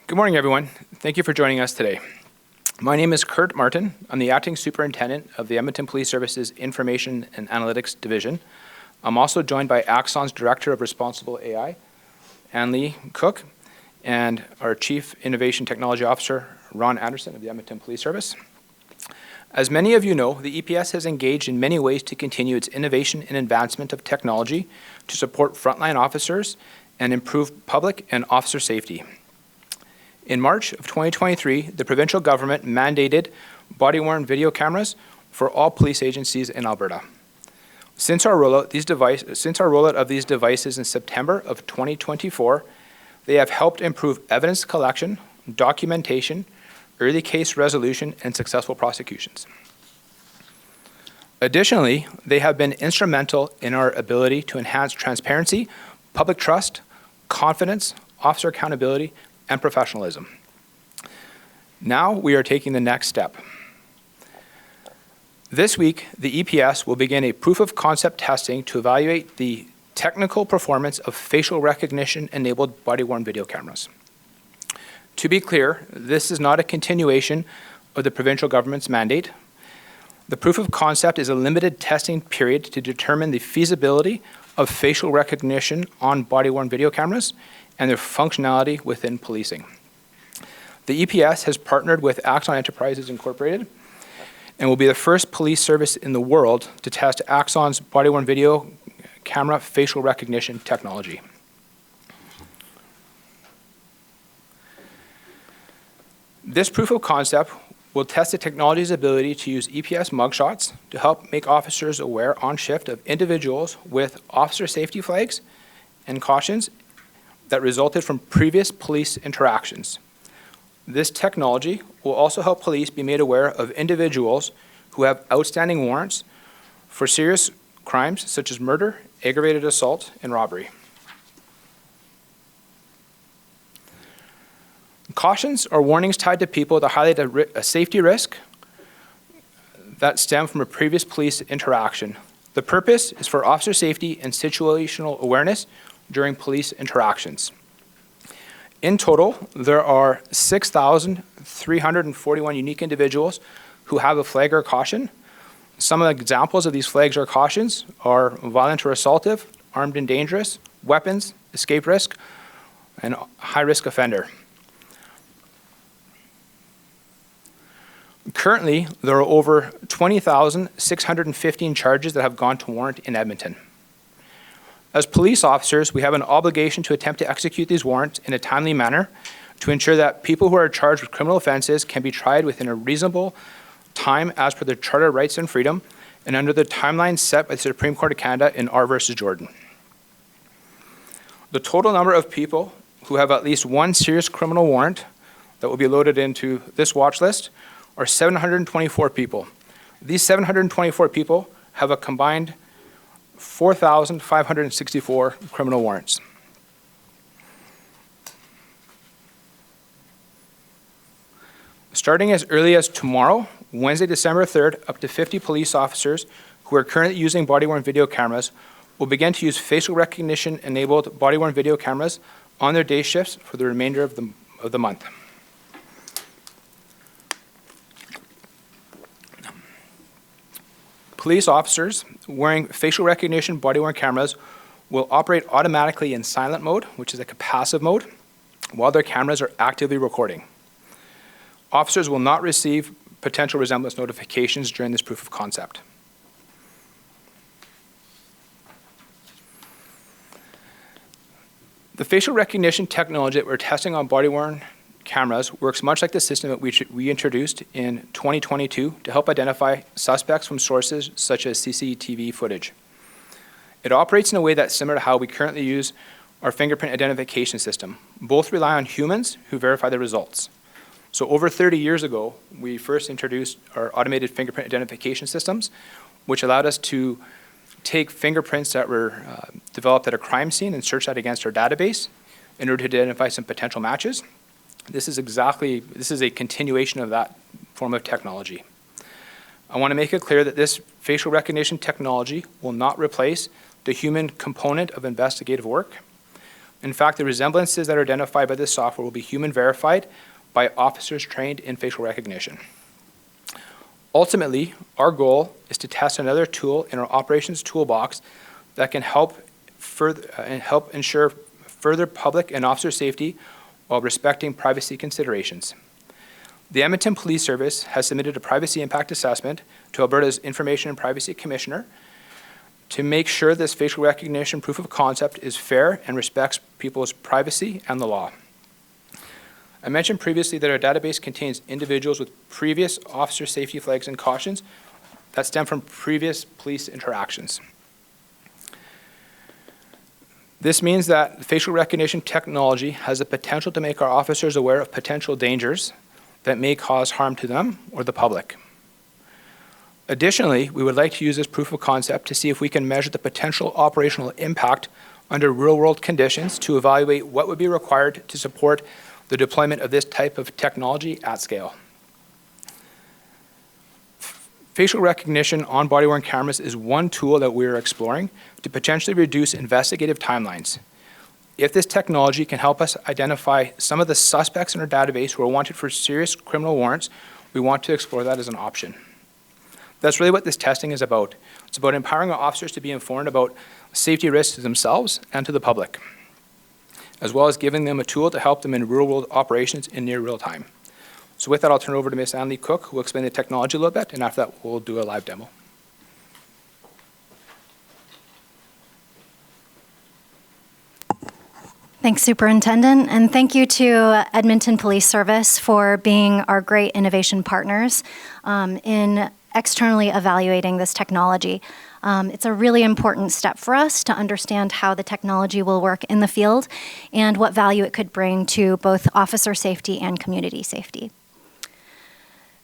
Good morning, everyone. Thank you for joining us today. My name is Kurt Martin. I'm the Acting Superintendent of the Edmonton Police Service's Information and Analytics Division. I'm also joined by Axon's Director of Responsible AI, Anne-Lee Cook, and our Chief Innovation Technology Officer, Ron Anderson of the Edmonton Police Service. As many of you know, the EPS has engaged in many ways to continue its innovation and advancement of technology to support frontline officers and improve public and officer safety. In March of 2023, the provincial government mandated body-worn video cameras for all police agencies in Alberta. Since our rollout of these devices in September of 2024, they have helped improve evidence collection, documentation, early case resolution, and successful prosecutions. Additionally, they have been instrumental in our ability to enhance transparency, public trust, confidence, officer accountability, and professionalism. Now we are taking the next step. This week, the EPS will begin a proof of concept testing to evaluate the technical performance of facial recognition-enabled body-worn video cameras. To be clear, this is not a continuation of the provincial government's mandate. The proof of concept is a limited testing period to determine the feasibility of facial recognition on body-worn video cameras and their functionality within policing. The EPS has partnered with Axon Enterprises Incorporated and will be the first police service in the world to test Axon's body-worn video camera facial recognition technology. This proof of concept will test the technology's ability to use EPS mugshots to help make officers aware on shift of individuals with officer safety flags and cautions that resulted from previous police interactions. This technology will also help police be made aware of individuals who have outstanding warrants for serious crimes such as murder, aggravated assault, and robbery. Cautions are warnings tied to people that highlight a safety risk that stem from a previous police interaction. The purpose is for officer safety and situational awareness during police interactions. In total, there are 6,341 unique individuals who have a flag or caution. Some of the examples of these flags or cautions are violent or assaultive, armed and dangerous, weapons, escape risk, and high-risk offender. Currently, there are over 20,615 charges that have gone to warrant in Edmonton. As police officers, we have an obligation to attempt to execute these warrants in a timely manner to ensure that people who are charged with criminal offenses can be tried within a reasonable time as per their Charter of Rights and Freedom and under the timeline set by the Supreme Court of Canada in R versus Jordan. The total number of people who have at least one serious criminal warrant that will be loaded into this watch list are 724 people. These 724 people have a combined 4,564 criminal warrants. Starting as early as tomorrow, Wednesday, December 3rd, up to 50 police officers who are currently using body-worn video cameras will begin to use facial recognition-enabled body-worn video cameras on their day shifts for the remainder of the month. Police officers wearing facial recognition body-worn cameras will operate automatically in silent mode, which is a capacitive mode, while their cameras are actively recording. Officers will not receive potential resemblance notifications during this proof of concept. The facial recognition technology that we're testing on body-worn cameras works much like the system that we introduced in 2022 to help identify suspects from sources such as CCTV footage. It operates in a way that's similar to how we currently use our fingerprint identification system. Both rely on humans who verify the results. So over 30 years ago, we first introduced our automated fingerprint identification systems, which allowed us to take fingerprints that were developed at a crime scene and search that against our database in order to identify some potential matches. This is a continuation of that form of technology. I want to make it clear that this facial recognition technology will not replace the human component of investigative work. In fact, the resemblances that are identified by this software will be human verified by officers trained in facial recognition. Ultimately, our goal is to test another tool in our operations toolbox that can help ensure further public and officer safety while respecting privacy considerations. The Edmonton Police Service has submitted a privacy impact assessment to Alberta's Information and Privacy Commissioner to make sure this facial recognition proof of concept is fair and respects people's privacy and the law. I mentioned previously that our database contains individuals with previous officer safety flags and cautions that stem from previous police interactions. This means that facial recognition technology has the potential to make our officers aware of potential dangers that may cause harm to them or the public. Additionally, we would like to use this proof of concept to see if we can measure the potential operational impact under real-world conditions to evaluate what would be required to support the deployment of this type of technology at scale. Facial recognition on body-worn cameras is one tool that we are exploring to potentially reduce investigative timelines. If this technology can help us identify some of the suspects in our database who are wanted for serious criminal warrants, we want to explore that as an option. That's really what this testing is about. It's about empowering our officers to be informed about safety risks to themselves and to the public, as well as giving them a tool to help them in real-world operations in near real time. So with that, I'll turn it over to Ms. Annalie Cook, who will explain the technology a little bit, and after that, we'll do a live demo. Thanks, Superintendent, and thank you to Edmonton Police Service for being our great innovation partners in externally evaluating this technology. It's a really important step for us to understand how the technology will work in the field and what value it could bring to both officer safety and community safety.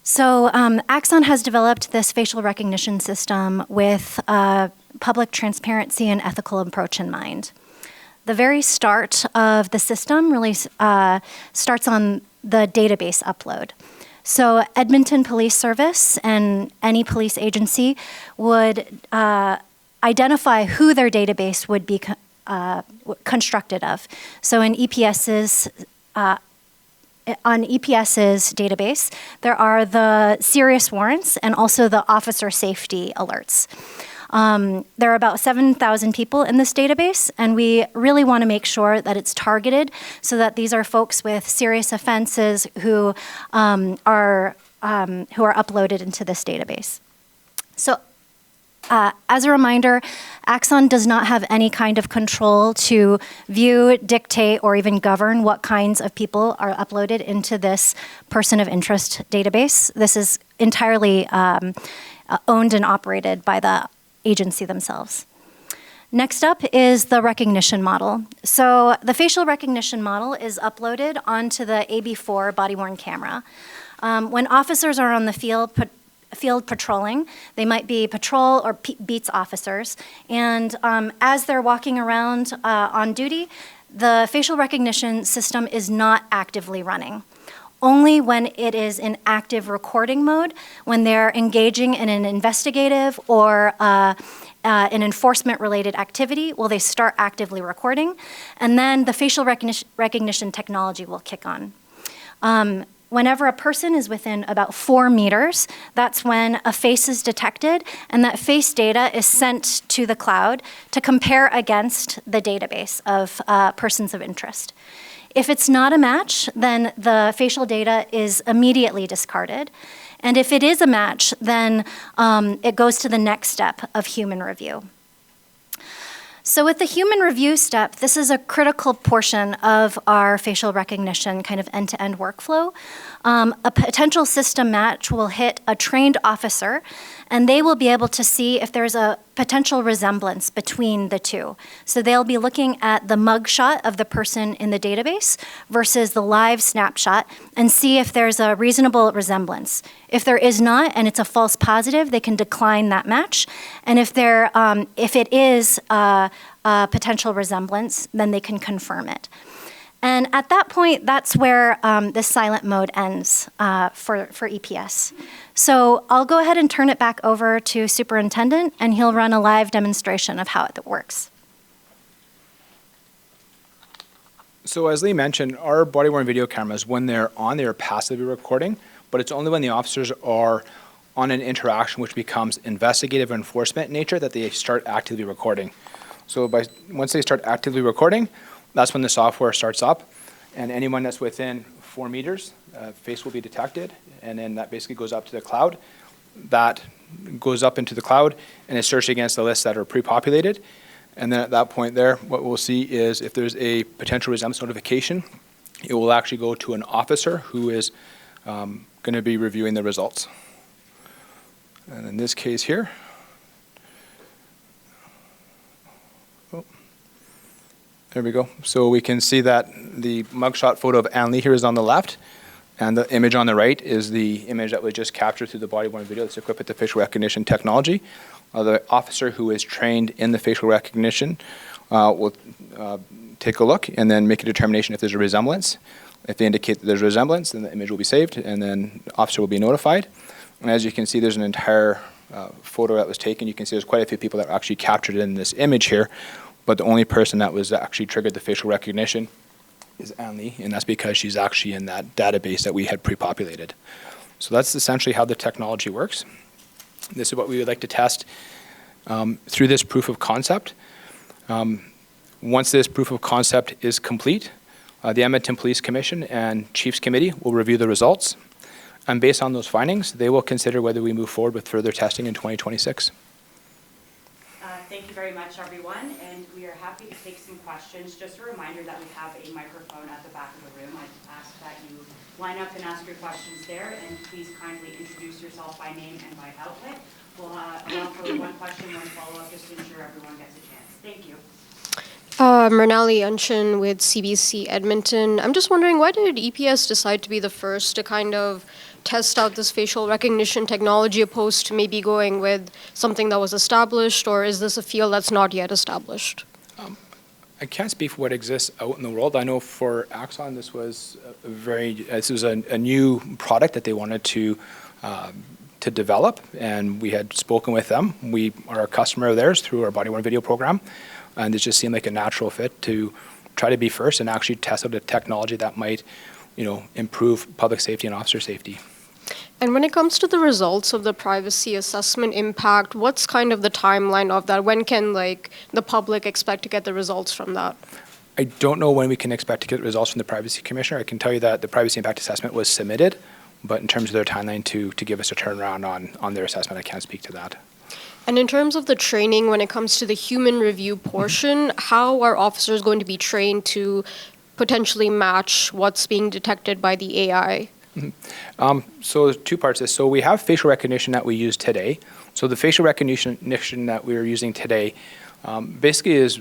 So Axon has developed this facial recognition system with public transparency and ethical approach in mind. The very start of the system really starts on the database upload. So Edmonton Police Service and any police agency would identify who their database would be constructed of. So in EPS's on EPS's database, there are the serious warrants and also the officer safety alerts. There are about 7,000 people in this database, and we really want to make sure that it's targeted so that these are folks with serious offenses who are uploaded into this database. So as a reminder, Axon does not have any kind of control to view, dictate, or even govern what kinds of people are uploaded into this person of interest database. This is entirely owned and operated by the agency themselves. Next up is the recognition model. So the facial recognition model is uploaded onto the AB4 body-worn camera. When officers are on the field patrolling, they might be patrol or beats officers, and as they're walking around on duty, the facial recognition system is not actively running. Only when it is in active recording mode, when they're engaging in an investigative or an enforcement-related activity, will they start actively recording, and then the facial recognition technology will kick on. Whenever a person is within about 4 meters, that's when a face is detected, and that face data is sent to the cloud to compare against the database of persons of interest. If it's not a match, then the facial data is immediately discarded. And if it is a match, then it goes to the next step of human review. So with the human review step, this is a critical portion of our facial recognition kind of end-to-end workflow. A potential system match will hit a trained officer, and they will be able to see if there's a potential resemblance between the two. So they'll be looking at the mugshot of the person in the database versus the live snapshot and see if there's a reasonable resemblance. If there is not, and it's a false positive, they can decline that match. And if it is a potential resemblance, then they can confirm it. And at that point, that's where the silent mode ends for EPS. So I'll go ahead and turn it back over to Superintendent, and he'll run a live demonstration of how it works. So as Lee mentioned, our body-worn video cameras, when they're on, they're passively recording, but it's only when the officers are on an interaction which becomes investigative or enforcement in nature that they start actively recording. So once they start actively recording, that's when the software starts up, and anyone that's within 4 meters, face will be detected, and then that basically goes up to the cloud. That goes up into the cloud and is searched against the lists that are pre-populated. And then at that point there, what we'll see is if there's a potential resemblance notification, it will actually go to an officer who is going to be reviewing the results. And in this case here, there we go. So we can see that the mugshot photo of Ann Lee here is on the left, and the image on the right is the image that was just captured through the body-worn video that's equipped with the facial recognition technology. The officer who is trained in the facial recognition will take a look and then make a determination if there's a resemblance. If they indicate that there's a resemblance, then the image will be saved, and then the officer will be notified. And as you can see, there's an entire photo that was taken. You can see there's quite a few people that were actually captured in this image here, but the only person that was actually triggered the facial recognition is Ann Lee, and that's because she's actually in that database that we had pre-populated. So that's essentially how the technology works. This is what we would like to test through this proof of concept. Once this proof of concept is complete, the Edmonton Police Commission and Chiefs Committee will review the results, and based on those findings, they will consider whether we move forward with further testing in 2026. Thank you very much, everyone, and we are happy to take some questions. Just a reminder that we have a microphone at the back of the room. I ask that you line up and ask your questions there, and please kindly introduce yourself by name and by outlet. We'll allow for one question, one follow-up, just to ensure everyone gets a chance. Thank you. Mernali Unshin with CBC Edmonton. I'm just wondering, why did EPS decide to be the first to kind of test out this facial recognition technology opposed to maybe going with something that was established, or is this a field that's not yet established? I can't speak for what exists out in the world. I know for Axon, this was a new product that they wanted to develop, and we had spoken with them. We are a customer of theirs through our body-worn video program, and it just seemed like a natural fit to try to be first and actually test out a technology that might, improve public safety and officer safety. And when it comes to the results of the privacy assessment impact, what's kind of the timeline of that? When can the public expect to get the results from that? I don't know when we can expect to get results from the Privacy Commissioner. I can tell you that the privacy impact assessment was submitted, but in terms of their timeline to give us a turnaround on their assessment, I can't speak to that. And in terms of the training, when it comes to the human review portion, how are officers going to be trained to potentially match what's being detected by the AI? So there's two parts to this. So we have facial recognition that we use today. So the facial recognition that we're using today basically is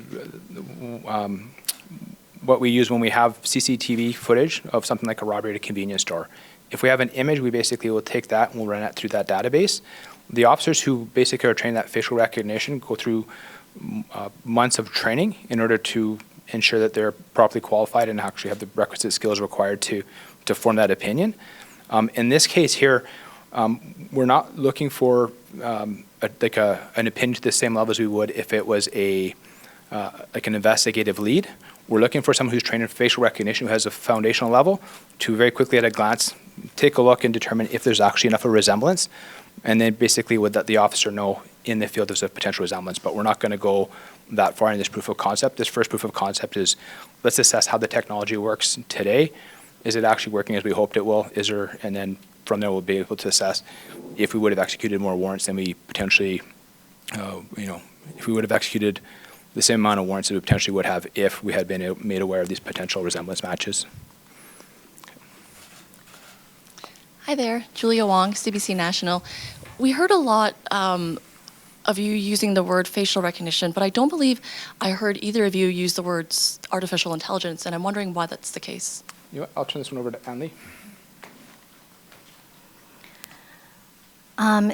what we use when we have CCTV footage of something like a robbery at a convenience store. If we have an image, we basically will take that and we'll run it through that database. The officers who basically are trained that facial recognition go through months of training in order to ensure that they're properly qualified and actually have the requisite skills required to form that opinion. In this case here, we're not looking for an opinion to the same level as we would if it was an investigative lead. We're looking for someone who's trained in facial recognition, who has a foundational level, to very quickly at a glance take a look and determine if there's actually enough of a resemblance, and then basically would let the officer know in the field there's a potential resemblance. But we're not going to go that far in this proof of concept. This first proof of concept is, let's assess how the technology works today. Is it actually working as we hoped it will? And then from there we'll be able to assess if we would have executed more warrants than we potentially, if we would have executed the same amount of warrants that we potentially would have if we had been made aware of these potential resemblance matches. Hi there, Julia Wong, CBC National. We heard a lot of you using the word facial recognition, but I don't believe I heard either of you use the words artificial intelligence, and I'm wondering why that's the case. You know what? I'll turn this one over to Ann Lee.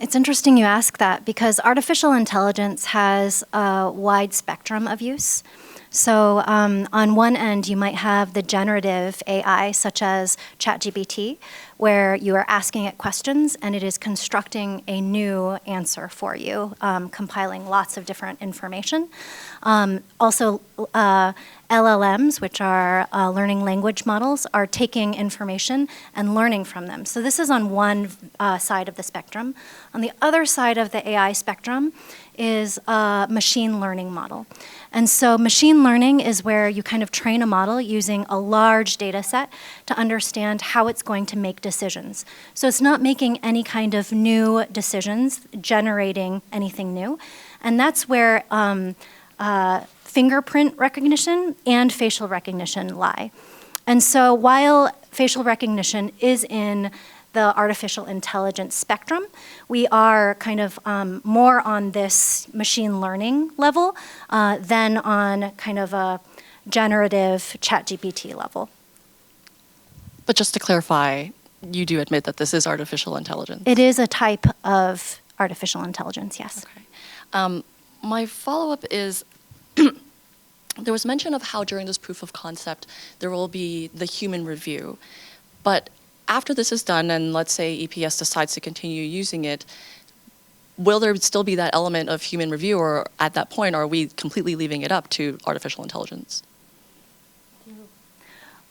It's interesting you ask that because artificial intelligence has a wide spectrum of use. So on one end, you might have the generative AI, such as ChatGPT, where you are asking it questions and it is constructing a new answer for you, compiling lots of different information. Also, LLMs, which are learning language models, are taking information and learning from them. So this is on one side of the spectrum. On the other side of the AI spectrum is a machine learning model. And so machine learning is where you kind of train a model using a large data set to understand how it's going to make decisions. So it's not making any kind of new decisions, generating anything new. And that's where fingerprint recognition and facial recognition lie. And so while facial recognition is in the artificial intelligence spectrum, we are kind of more on this machine learning level than on kind of a generative ChatGPT level. But just to clarify, you do admit that this is artificial intelligence? It is a type of artificial intelligence, yes. Okay. My follow-up is, there was mention of how during this proof of concept, there will be the human review. But after this is done, and let's say EPS decides to continue using it, will there still be that element of human review, or at that point, are we completely leaving it up to artificial intelligence?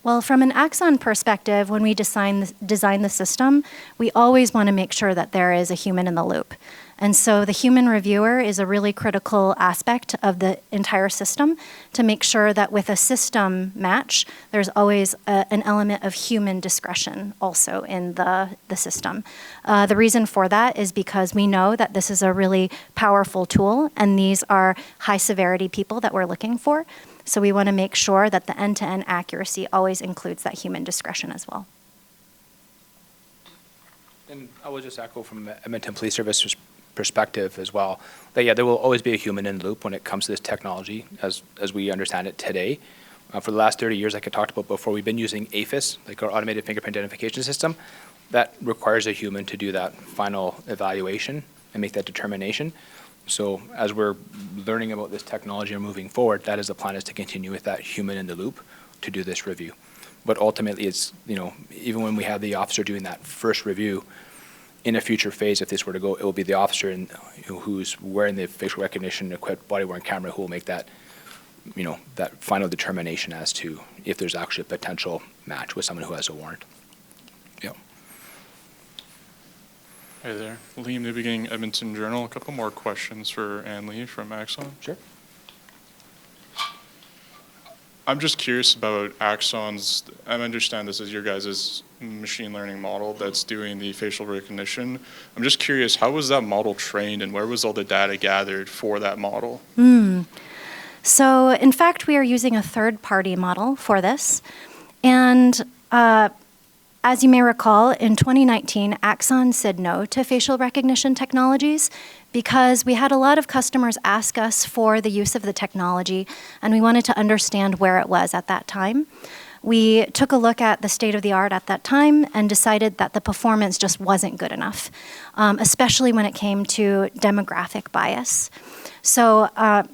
Well, from an Axon perspective, when we design the system, we always want to make sure that there is a human in the loop. And so the human reviewer is a really critical aspect of the entire system to make sure that with a system match, there's always an element of human discretion also in the system. The reason for that is because we know that this is a really powerful tool, and these are high severity people that we're looking for. So we want to make sure that the end-to-end accuracy always includes that human discretion as well. And I will just echo from the Edmonton Police Service perspective as well, that yeah, there will always be a human in the loop when it comes to this technology as we understand it today. For the last 30 years, like I talked about before, we've been using AFIS, like our automated fingerprint identification system. That requires a human to do that final evaluation and make that determination. So as we're learning about this technology and moving forward, that is the plan, is to continue with that human in the loop to do this review. But ultimately, it's, you know, even when we have the officer doing that first review, in a future phase, if this were to go, it will be the officer who's wearing the facial recognition equipped body-worn camera who will make that, you know, that final determination as to if there's actually a potential match with someone who has a warrant. Yeah. Hi there, Liam Newbeginning, Edmonton Journal. A couple more questions for Ann Lee from Axon. Sure. I'm just curious about Axon's, I understand this is your guys' machine learning model that's doing the facial recognition. I'm just curious, how was that model trained and where was all the data gathered for that model? So in fact, we are using a third-party model for this. And as you may recall, in 2019, Axon said no to facial recognition technologies because we had a lot of customers ask us for the use of the technology, and we wanted to understand where it was at that time. We took a look at the state of the art at that time and decided that the performance just wasn't good enough, especially when it came to demographic bias. So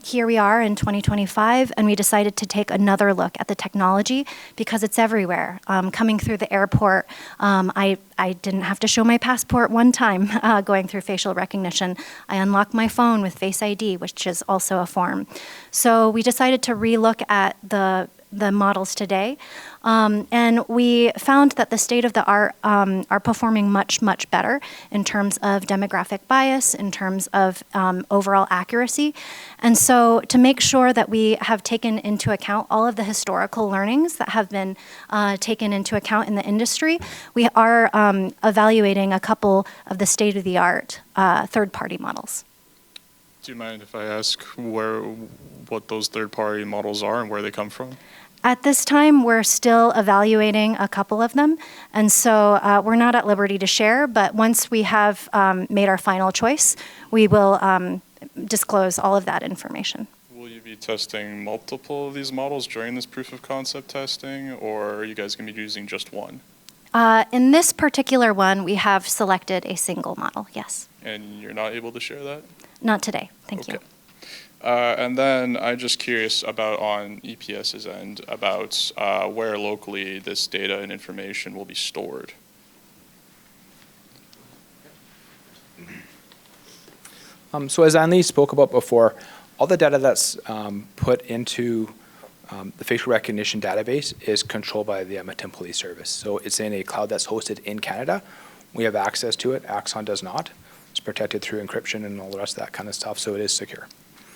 here we are in 2025, and we decided to take another look at the technology because it's everywhere. Coming through the airport, I didn't have to show my passport one time going through facial recognition. I unlocked my phone with Face ID, which is also a form. So we decided to relook at the models today, and we found that the state of the art are performing much, much better in terms of demographic bias, in terms of overall accuracy. And so to make sure that we have taken into account all of the historical learnings that have been taken into account in the industry, we are evaluating a couple of the state-of-the-art third-party models. Do you mind if I ask what those third-party models are and where they come from? At this time, we're still evaluating a couple of them, and so we're not at liberty to share, but once we have made our final choice, we will disclose all of that information. Will you be testing multiple of these models during this proof of concept testing, or are you guys going to be using just one? In this particular one, we have selected a single model, yes. And you're not able to share that? Not today, thank you. And then I'm just curious about on EPS's end about where locally this data and information will be stored. So as Anne-Lee spoke about before, all the data that's put into the facial recognition database is controlled by the Edmonton Police Service. So it's in a cloud that's hosted in Canada. We have access to it. Axon does not. It's protected through encryption and all the rest of that kind of stuff, so it is secure.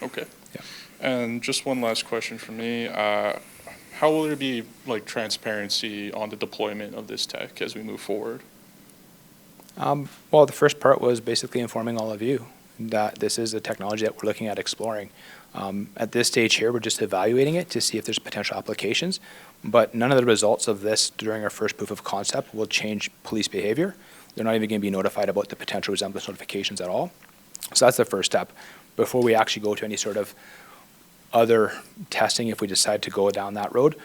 Okay. Yeah. And just one last question from me. How will there be like transparency on the deployment of this tech as we move forward? Well, the first part was basically informing all of you that this is a technology that we're looking at exploring. At this stage here, we're just evaluating it to see if there's potential applications, but none of the results of this during our first proof of concept will change police behavior. They're not even going to be notified about the potential resemblance notifications at all. So that's the first step. Before we actually go to any sort of other testing, if we decide to go down that road,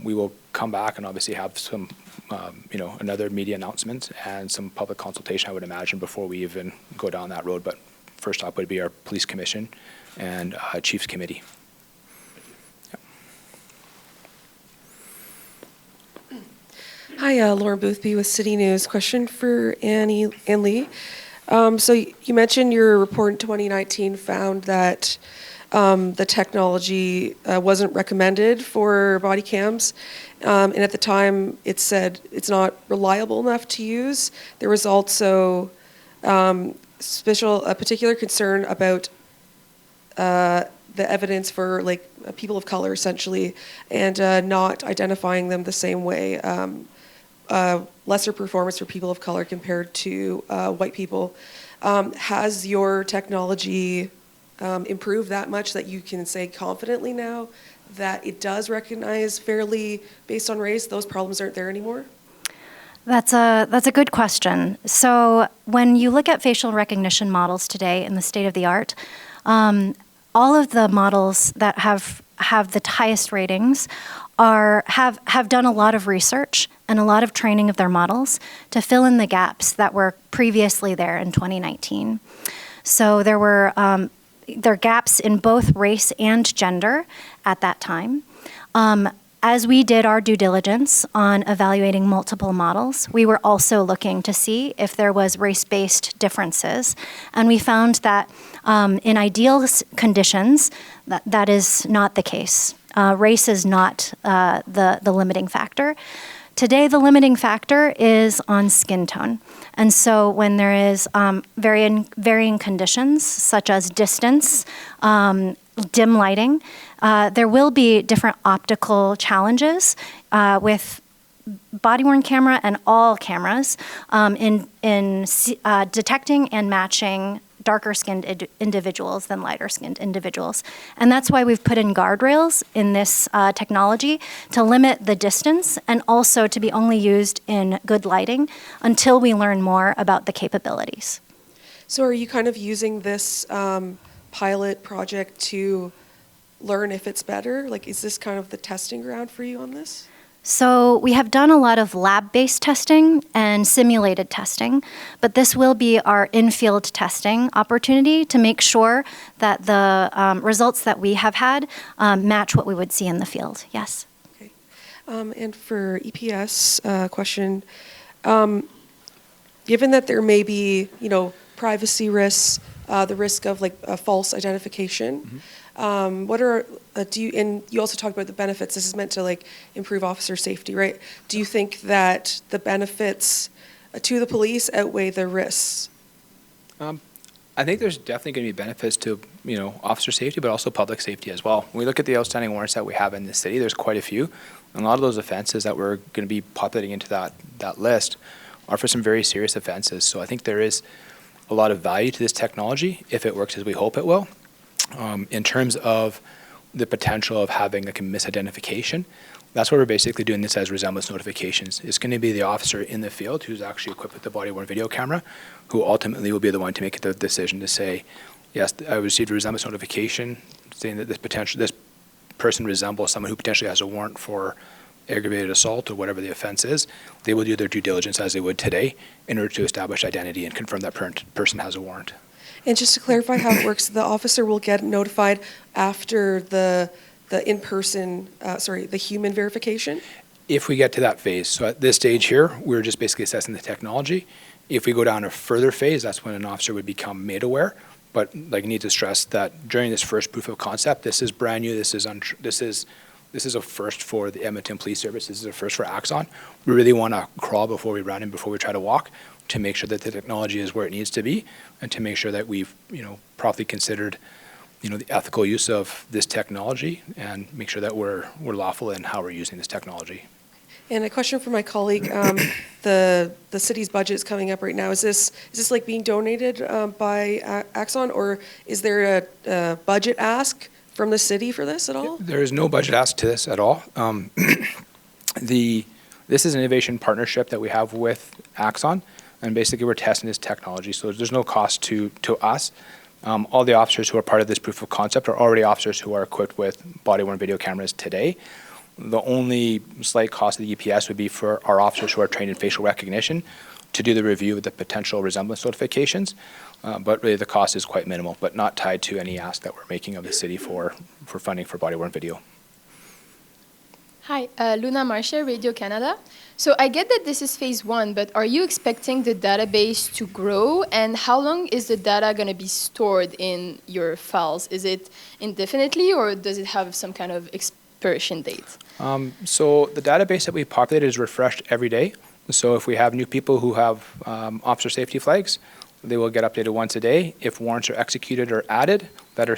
we will come back and obviously have some, another media announcement and some public consultation, I would imagine, before we even go down that road. But first up would be our police commission and chiefs committee. Hi, Laura Boothby with City News. Question for Annie and Lee. So you mentioned your report in 2019 found that the technology wasn't recommended for body cams, and at the time it said it's not reliable enough to use. There was also a particular concern about the evidence for like people of color, essentially, and not identifying them the same way. Lesser performance for people of color compared to white people. Has your technology improved that much that you can say confidently now that it does recognize fairly based on race? Those problems aren't there anymore? That's a good question. So when you look at facial recognition models today in the state of the art, all of the models that have the highest ratings have done a lot of research and a lot of training of their models to fill in the gaps that were previously there in 2019. So there were gaps in both race and gender at that time. As we did our due diligence on evaluating multiple models, we were also looking to see if there was race-based differences. And we found that in ideal conditions, that is not the case. Race is not the limiting factor. Today, the limiting factor is on skin tone. And so when there is varying conditions, such as distance, dim lighting, there will be different optical challenges with body-worn camera and all cameras in detecting and matching darker-skinned individuals than lighter-skinned individuals. And that's why we've put in guardrails in this technology to limit the distance and also to be only used in good lighting until we learn more about the capabilities. So are you kind of using this pilot project to learn if it's better? Like, is this kind of the testing ground for you on this? So we have done a lot of lab-based testing and simulated testing, but this will be our in-field testing opportunity to make sure that the results that we have had match what we would see in the field. Yes. Okay. And for EPS question, given that there may be, privacy risks, the risk of like a false identification, what are and you also talked about the benefits. This is meant to like improve officer safety, right? Do you think that the benefits to the police outweigh the risks? I think there's definitely going to be benefits to officer safety, but also public safety as well. When we look at the outstanding warrants that we have in the city, there's quite a few, and a lot of those offenses that we're going to be populating into that list are for some very serious offenses. So I think there is a lot of value to this technology if it works as we hope it will. In terms of the potential of having like a misidentification, that's why we're basically doing this as resemblance notifications. It's going to be the officer in the field who's actually equipped with the body-worn video camera who ultimately will be the one to make the decision to say, yes, I received a resemblance notification saying that this person resembles someone who potentially has a warrant for aggravated assault or whatever the offense is. They will do their due diligence as they would today in order to establish identity and confirm that person has a warrant. And just to clarify how it works, the officer will get notified after the in-person, the human verification? If we get to that phase. So at this stage here, we're just basically assessing the technology. If we go down a further phase, that's when an officer would become made aware. But like, I need to stress that during this first proof of concept, this is brand new. This is a first for the Edmonton Police Service. This is a first for Axon. We really want to crawl before we run and before we try to walk, to make sure that the technology is where it needs to be, and to make sure that we've properly considered the ethical use of this technology, and make sure that we're lawful in how we're using this technology. And a question for my colleague. The city's budget is coming up right now. Is this like being donated by Axon, or is there a budget ask from the city for this at all? There is no budget ask to this at all. This is an innovation partnership that we have with Axon, and basically we're testing this technology, so there's no cost to us. All the officers who are part of this proof of concept are already officers who are equipped with body-worn video cameras today. The only slight cost of the EPS would be for our officers who are trained in facial recognition to do the review of the potential resemblance notifications. But really the cost is quite minimal, but not tied to any ask that we're making of the city for funding for body-worn video. Hi, Luna Marcia, Radio Canada. So I get that this is phase 1, but are you expecting the database to grow? And how long is the data going to be stored in your files? Is it indefinitely, or does it have some kind of expiration date? So the database that we populated is refreshed every day. So if we have new people who have officer safety flags, they will get updated once a day. If warrants are executed or added that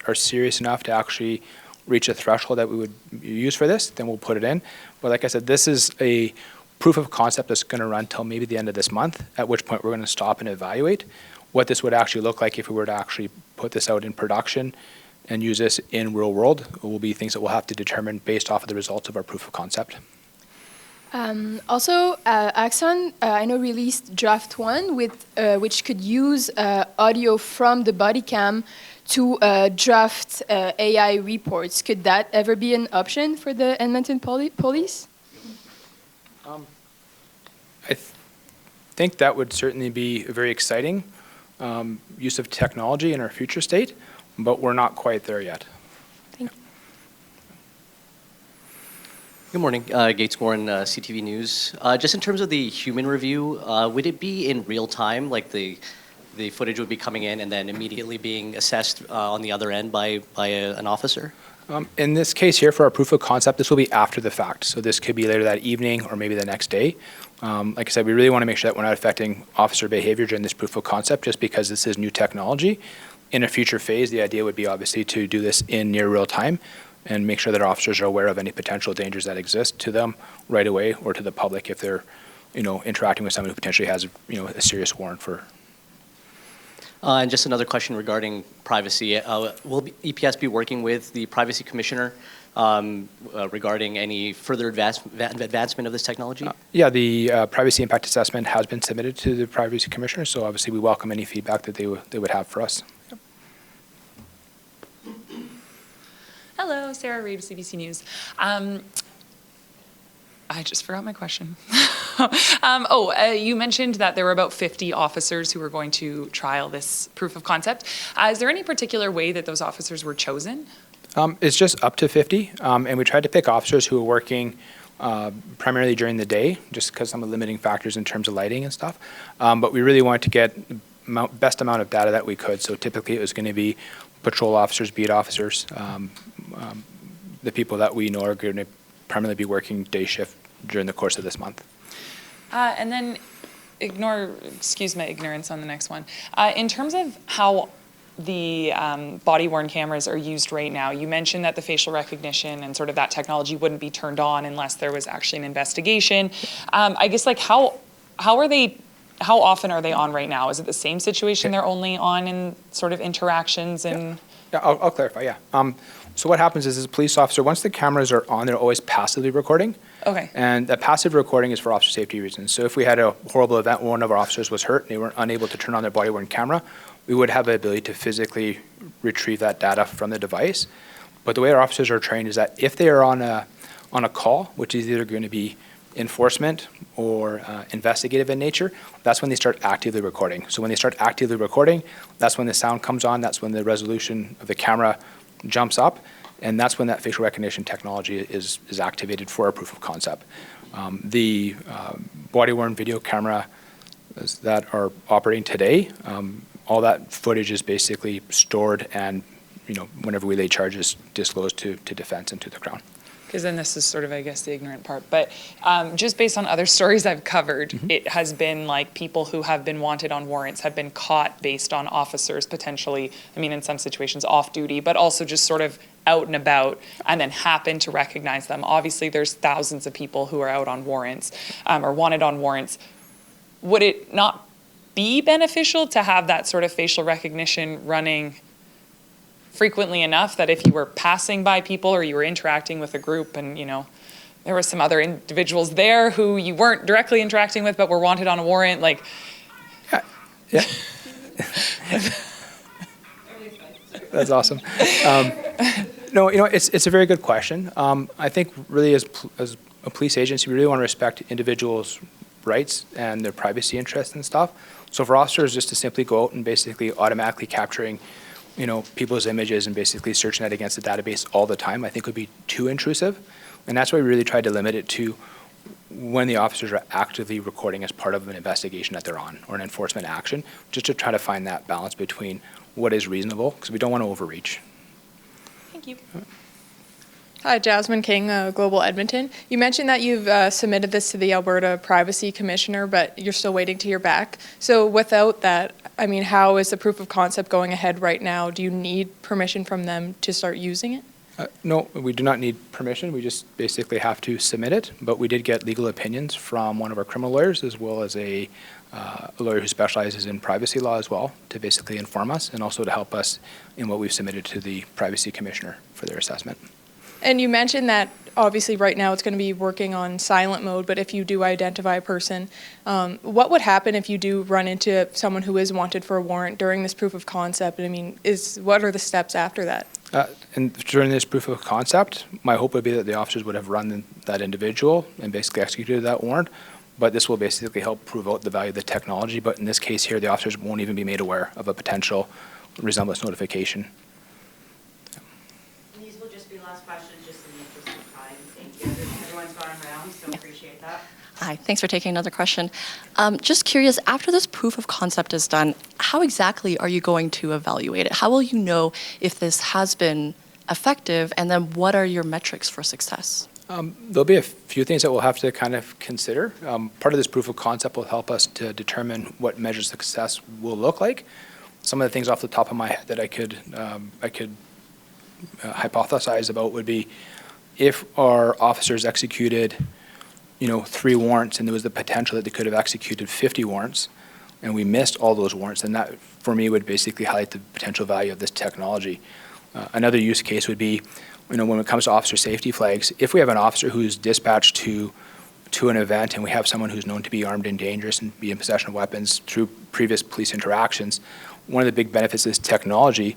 are serious enough to actually reach a threshold that we would use for this, then we'll put it in. But like I said, this is a proof of concept that's going to run till maybe the end of this month, at which point we're going to stop and evaluate what this would actually look like if we were to actually put this out in production and use this in real world. It will be things that we'll have to determine based off of the results of our proof of concept. Also, Axon, I know, released Draft 1, which could use audio from the body cam to draft AI reports. Could that ever be an option for the Edmonton Police? I think that would certainly be a very exciting use of technology in our future state, but we're not quite there yet. Thank you. Good morning, Gates Warren, CTV News. Just in terms of the human review, would it be in real time, like the footage would be coming in and then immediately being assessed on the other end by an officer? In this case here, for our proof of concept, this will be after the fact. So this could be later that evening or maybe the next day. Like I said, we really want to make sure that we're not affecting officer behavior during this proof of concept, just because this is new technology. In a future phase, the idea would be obviously to do this in near real time and make sure that our officers are aware of any potential dangers that exist to them right away, or to the public if they're interacting with someone who potentially has a serious warrant for. And just another question regarding privacy. Will EPS be working with the Privacy Commissioner regarding any further advancement of this technology? Yeah, the Privacy Impact Assessment has been submitted to the Privacy Commissioner, so obviously we welcome any feedback that they would have for us. Hello, Sarah Reed, CBC News. I just forgot my question. You mentioned that there were about 50 officers who were going to trial this proof of concept. Is there any particular way that those officers were chosen? It's just up to 50, and we tried to pick officers who are working primarily during the day, just because some of the limiting factors in terms of lighting and stuff. But we really wanted to get the best amount of data that we could. So typically it was going to be patrol officers, beat officers, the people that we know are going to primarily be working day shift during the course of this month. And then excuse my ignorance on the next one. In terms of how the body-worn cameras are used right now, you mentioned that the facial recognition and sort of that technology wouldn't be turned on unless there was actually an investigation. I guess, like, how often are they on right now? Is it the same situation they're only on in sort of interactions and? Yeah, I'll clarify, yeah. So what happens is, as a police officer, once the cameras are on, they're always passively recording. Okay. And that passive recording is for officer safety reasons. So if we had a horrible event where one of our officers was hurt and they were unable to turn on their body-worn camera, we would have the ability to physically retrieve that data from the device. But the way our officers are trained is that if they are on a call, which is either going to be enforcement or investigative in nature, that's when they start actively recording. So when they start actively recording, that's when the sound comes on, that's when the resolution of the camera jumps up, and that's when that facial recognition technology is activated for our proof of concept. The body-worn video camera that are operating today all that footage is basically stored and, whenever we lay charges, disclosed to defense and to the Crown. Because then this is sort of, I guess, the ignorant part. But just based on other stories I've covered, it has been like people who have been wanted on warrants have been caught based on officers potentially, in some situations off duty, but also just sort of out and about and then happen to recognize them. Obviously, there's thousands of people who are out on warrants or wanted on warrants. Would it not be beneficial to have that sort of facial recognition running frequently enough that if you were passing by people or you were interacting with a group and, there were some other individuals there who you weren't directly interacting with but were wanted on a warrant, like... Yeah. That's awesome. No, it's a very good question. I think really as a police agency, we really want to respect individuals' rights and their privacy interests and stuff. So for officers just to simply go out and basically automatically capturing people's images and basically searching that against the database all the time, I think would be too intrusive. And that's why we really tried to limit it to when the officers are actively recording as part of an investigation that they're on or an enforcement action, just to try to find that balance between what is reasonable, because we don't want to overreach. Thank you. Hi, Jasmine King, Global Edmonton. You mentioned that you've submitted this to the Alberta Privacy Commissioner, but you're still waiting to hear back. So without that, how is the proof of concept going ahead right now? Do you need permission from them to start using it? No, we do not need permission. We just basically have to submit it. But we did get legal opinions from one of our criminal lawyers as well as a lawyer who specializes in privacy law as well to basically inform us and also to help us in what we've submitted to the Privacy Commissioner for their assessment. And you mentioned that obviously right now it's going to be working on silent mode, but if you do identify a person, what would happen if you do run into someone who is wanted for a warrant during this proof of concept? What are the steps after that? And during this proof of concept, my hope would be that the officers would have run that individual and basically executed that warrant. But this will basically help prove out the value of the technology. But in this case here, the officers won't even be made aware of a potential resemblance notification. And these will just be last questions, just in the interest of time. Thank you. Everyone's gone around, so appreciate that. Hi, thanks for taking another question. Just curious, after this proof of concept is done, how exactly are you going to evaluate it? How will you know if this has been effective, and then what are your metrics for success? There'll be a few things that we'll have to kind of consider. Part of this proof of concept will help us to determine what measures of success will look like. Some of the things off the top of my head that I could hypothesize about would be if our officers executed 3 warrants and there was the potential that they could have executed 50 warrants and we missed all those warrants, then that for me would basically highlight the potential value of this technology. Another use case would be when it comes to officer safety flags, if we have an officer who's dispatched to an event and we have someone who's known to be armed and dangerous and be in possession of weapons through previous police interactions, one of the big benefits of this technology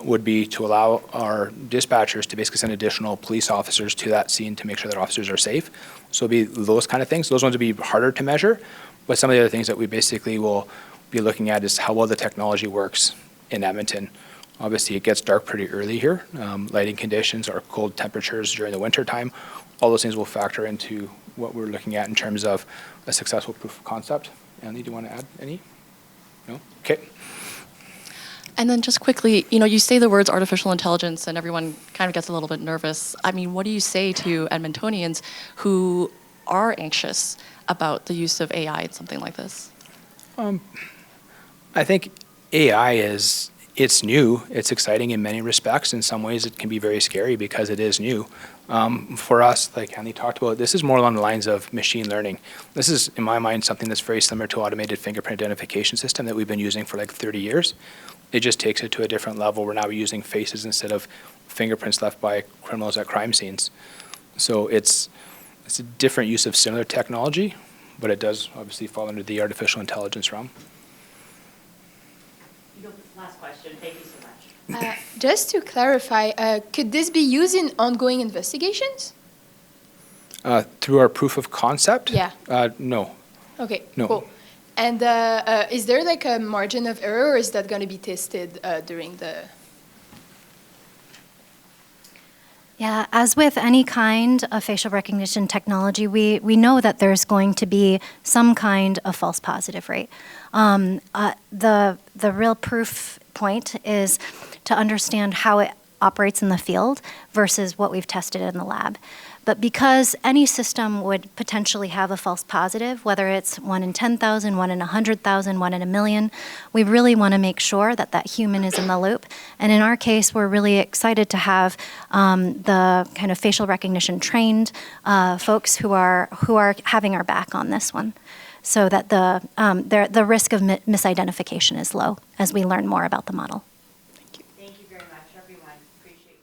would be to allow our dispatchers to basically send additional police officers to that scene to make sure that officers are safe. So it'd be those kind of things. Those ones would be harder to measure, but some of the other things that we basically will be looking at is how well the technology works in Edmonton. Obviously, it gets dark pretty early here. Lighting conditions or cold temperatures during the winter time, all those things will factor into what we're looking at in terms of a successful proof of concept. Andy, do you want to add any? No? Okay. And then just quickly, you say the words artificial intelligence and everyone kind of gets a little bit nervous. What do you say to Edmontonians who are anxious about the use of AI in something like this? I think AI it's new, it's exciting in many respects. In some ways it can be very scary because it is new. For us, like Andy talked about, this is more along the lines of machine learning. This is, in my mind, something that's very similar to automated fingerprint identification system that we've been using for like 30 years. It just takes it to a different level. We're now using faces instead of fingerprints left by criminals at crime scenes. So it's a different use of similar technology, but it does obviously fall under the artificial intelligence realm. Last question. Thank you so much. Just to clarify, could this be used in ongoing investigations? Through our proof of concept? Yeah. No. Okay, No. cool. And is there like a margin of error, or is that going to be tested during the... Yeah, as with any kind of facial recognition technology, we know that there's going to be some kind of false positive rate. The real proof point is to understand how it operates in the field versus what we've tested in the lab. But because any system would potentially have a false positive, whether it's 1 in 10,000, 1 in 100,000, 1 in a million, we really want to make sure that that human is in the loop. And in our case, we're really excited to have the kind of facial recognition trained folks who are having our back on this one, so that the risk of misidentification is low as we learn more about the model. Thank you very much, everyone. Appreciate